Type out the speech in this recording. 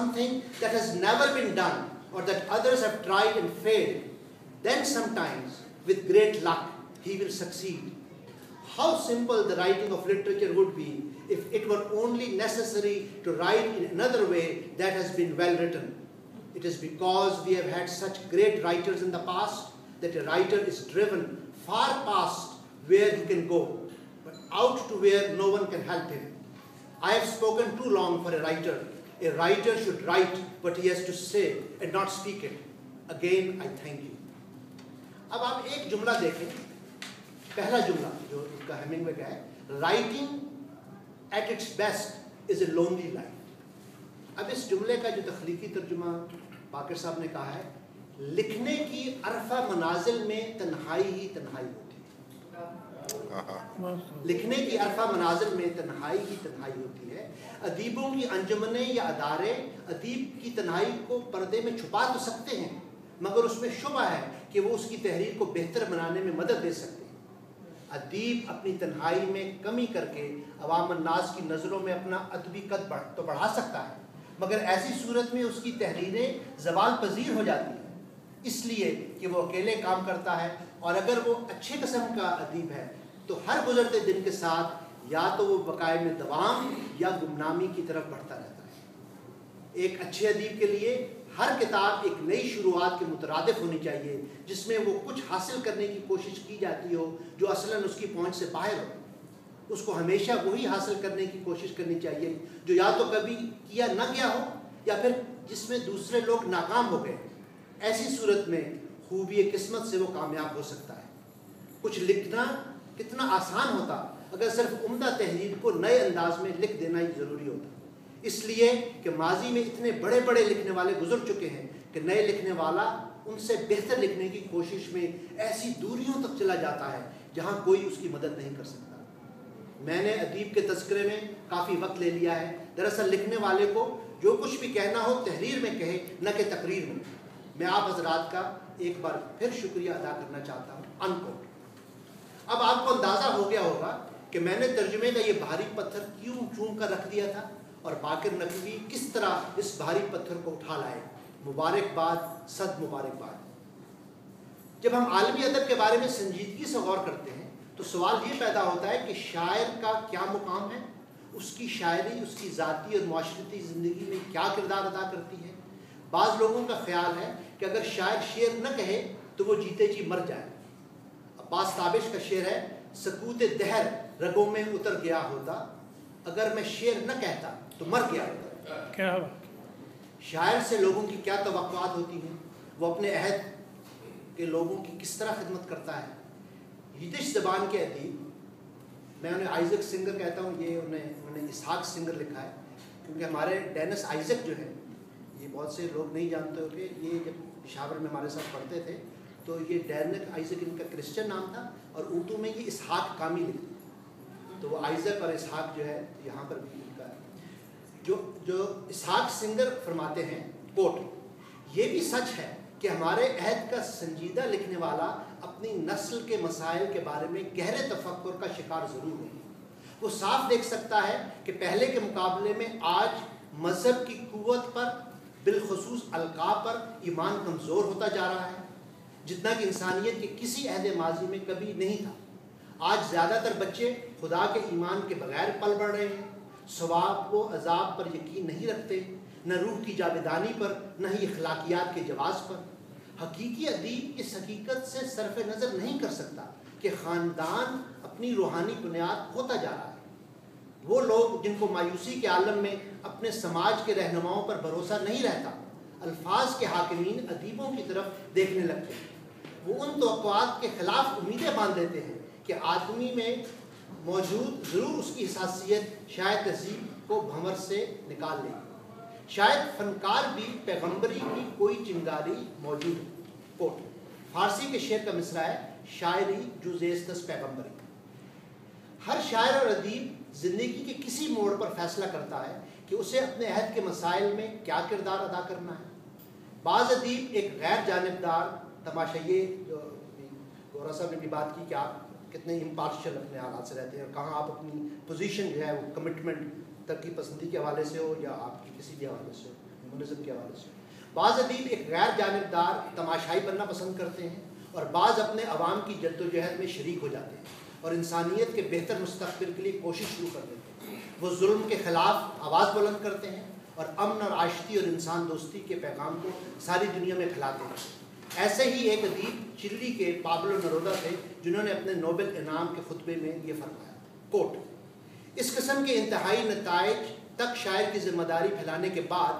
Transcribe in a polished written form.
something that has never been done or that others have tried and failed, then sometimes with great luck he will succeed. How simple the writing of literature would be if it were only necessary to write in another way that has been well written. It is because we have had such great writers in the past that a writer is driven far past where he can go, but out to where no one can help him. I have spoken too long for a writer. A writer should write what he has to say and not speak it. Again, I thank you. अब आप एक जुमला देखें, पहला जुमला जो उसका Hemingway का है, writing at its best is a lonely life. अब इस जुमले का जो तख्लीकी तर्जुमा बाकर साहब ने कहा है, लिखने की अरफा मनाजिल में तन्हाई ही तन्हाई होती है. लिखने की अरफा मनाजिल में तन्हाई ही तन्हाई होती है. अदीबों की अंजुमनें या अदारे अदीब की तन्हाई को पर्दे में छुपा तो सकते हैं, मगर उसमें शुबा है कि वो उसकी तहरीर को बेहतर बनाने में मदद दे सकते हैं. अदीब अपनी तन्हाई में कमी करके अवाम अन्नास की नज़रों में अपना अदबी कद तो बढ़ा सकता है, मगर ऐसी सूरत में उसकी तहरीरें ज़वाल पजीर हो जाती हैं, इसलिए कि वो अकेले काम करता है. और अगर वो अच्छे किस्म का अदीब है तो हर गुजरते दिन के साथ या तो वो बकाए में दवाम या गुमनामी की तरफ बढ़ता रहता है. एक अच्छे अदीब के लिए हर किताब एक नई शुरुआत के मुतरादिफ होनी चाहिए, जिसमें वो कुछ हासिल करने की कोशिश की जाती हो जो असलन उसकी पहुंच से बाहर हो. उसको हमेशा वही हासिल करने की कोशिश करनी चाहिए जो या तो कभी किया न गया हो या फिर जिसमें दूसरे लोग नाकाम हो गए. ऐसी सूरत में खूबी किस्मत से वो कामयाब हो सकता है. कुछ लिखना कितना आसान होता अगर सिर्फ उम्दा तहरीर को नए अंदाज में लिख देना ही ज़रूरी होता. इसलिए कि माजी में इतने बड़े बड़े लिखने वाले गुजर चुके हैं कि नए लिखने वाला उनसे बेहतर लिखने की कोशिश में ऐसी दूरियों तक चला जाता है जहाँ कोई उसकी मदद नहीं कर सकता. मैंने अदीब के तज़किरे में काफ़ी वक्त ले लिया है. दरअसल लिखने वाले को जो कुछ भी कहना हो तहरीर में कहे, न कि तकरीर में. मैं आप हजरात का एक बार फिर शुक्रिया अदा करना चाहता हूँ. अनकोट. अब आपको अंदाज़ा हो गया होगा कि मैंने तर्जुमे का ये भारी पत्थर क्यों चूम कर रख दिया था और बाकिर नकवी किस तरह इस भारी पत्थर को उठा लाए. मुबारकबाद, सद मुबारकबाद. जब हम आलमी अदब के बारे में संजीदगी से गौर करते हैं तो सवाल ये पैदा होता है कि शायर का क्या मुकाम है, उसकी शायरी उसकी ज़ाती और माशरती ज़िंदगी में क्या किरदार अदा करती है. बाज़ लोगों का ख्याल है कि अगर शायर शेर न कहे तो वो जीते जी मर जाए. अब्बास ताबिश का शेर है, सकूत दहर रगों में उतर गया होता, अगर मैं शेर न कहता तो मर गया होता. क्या शायर से लोगों की क्या तवक्कुआत होती हैं, वो अपने अहद के लोगों की किस तरह खिदमत करता है. यिदिश ज़बान के अदीब, मैं उन्हें आइज़क सिंगर कहता हूँ, ये उन्हें इसहाक सिंगर लिखा है, क्योंकि हमारे डेनिस आइज़क जो है, ये बहुत से लोग नहीं जानते हो कि ये जब पेशावर में हमारे साथ पढ़ते थे तो ये डेनिस आइज़क इनका क्रिश्चियन नाम था और उर्दू में ये इसहाक कामी लिखते. तो वो आइज़क और इसहाक जो है यहाँ पर भी इनका जो इसहाक सिंगर फरमाते हैं, कोट, ये भी सच है कि हमारे अहद का संजीदा लिखने वाला अपनी नस्ल के मसाइल के बारे में गहरे तफक्कुर का शिकार ज़रूर है. वो साफ देख सकता है कि पहले के मुकाबले में आज मज़हब की क़ुव्वत पर, बिलखुसूस अलक़ाब पर ईमान कमज़ोर होता जा रहा है, जितना कि इंसानियत के किसी अहद माजी में कभी नहीं था. आज ज़्यादातर बच्चे खुदा के ईमान के बगैर पल बढ़ रहे हैं, सवाब व अजाब पर यकीन नहीं रखते, न रूह की जावेदानी पर, न ही अखलाकियात के जवाज़ पर. हकीकी अदीब इस हकीकत से सरफ नज़र नहीं कर सकता कि ख़ानदान अपनी रूहानी बुनियाद खोता जा रहा है. वो लोग जिनको मायूसी के आलम में अपने समाज के रहनुमाओं पर भरोसा नहीं रहता, अल्फाज के हाकिमीन अदीबों की तरफ देखने लगते हैं. वो उन तवक्कुआत के ख़िलाफ़ उम्मीदें बांध देते हैं कि आदमी में मौजूद ज़रूर उसकी हसासियत शायद तहज़ीब को भंवर से निकाल लेगी. शायद फ़नकार भी पैगम्बरी की कोई चिंगारी मौजूद है. कोट, फ़ारसी के शेर का मिसरा है, शायरी जुज़ेस्तस पैगम्बरी. हर शायर और अदीब ज़िंदगी के किसी मोड़ पर फ़ैसला करता है कि उसे अपने अहद के मसाइल में क्या किरदार अदा करना है. बाज़ अदीब एक गैर जानिबदार तमाशाई, जो गौरा साहब ने भी बात की कि आप कितने इम्पार्शियल अपने हालात से रहते हैं, कहाँ आप अपनी पोजीशन जो है वो कमिटमेंट, तरक्की पसंदी के हवाले से हो या आपकी किसी भी हवाले से हो, ہیومنزم کے حوالے سے. بعض ادیب ایک غیر جانبدار تماشائی بننا پسند کرتے ہیں اور بعض اپنے عوام کی جدوجہد میں شریک ہو جاتے ہیں اور انسانیت کے بہتر مستقبل کے لیے کوشش شروع کر دیتے ہیں. وہ ظلم کے خلاف آواز بلند کرتے ہیں اور امن اور عاشقی اور انسان دوستی کے پیغام کو ساری دنیا میں پھیلاتے ہیں. ایسے ہی ایک ادیب چلی کے پابلو نرودا تھے جنہوں نے اپنے نوبل انعام کے خطبے میں یہ فرمایا کوٹ: اس قسم کے انتہائی نتائج تک شاعر کی ذمہ داری پھیلانے کے بعد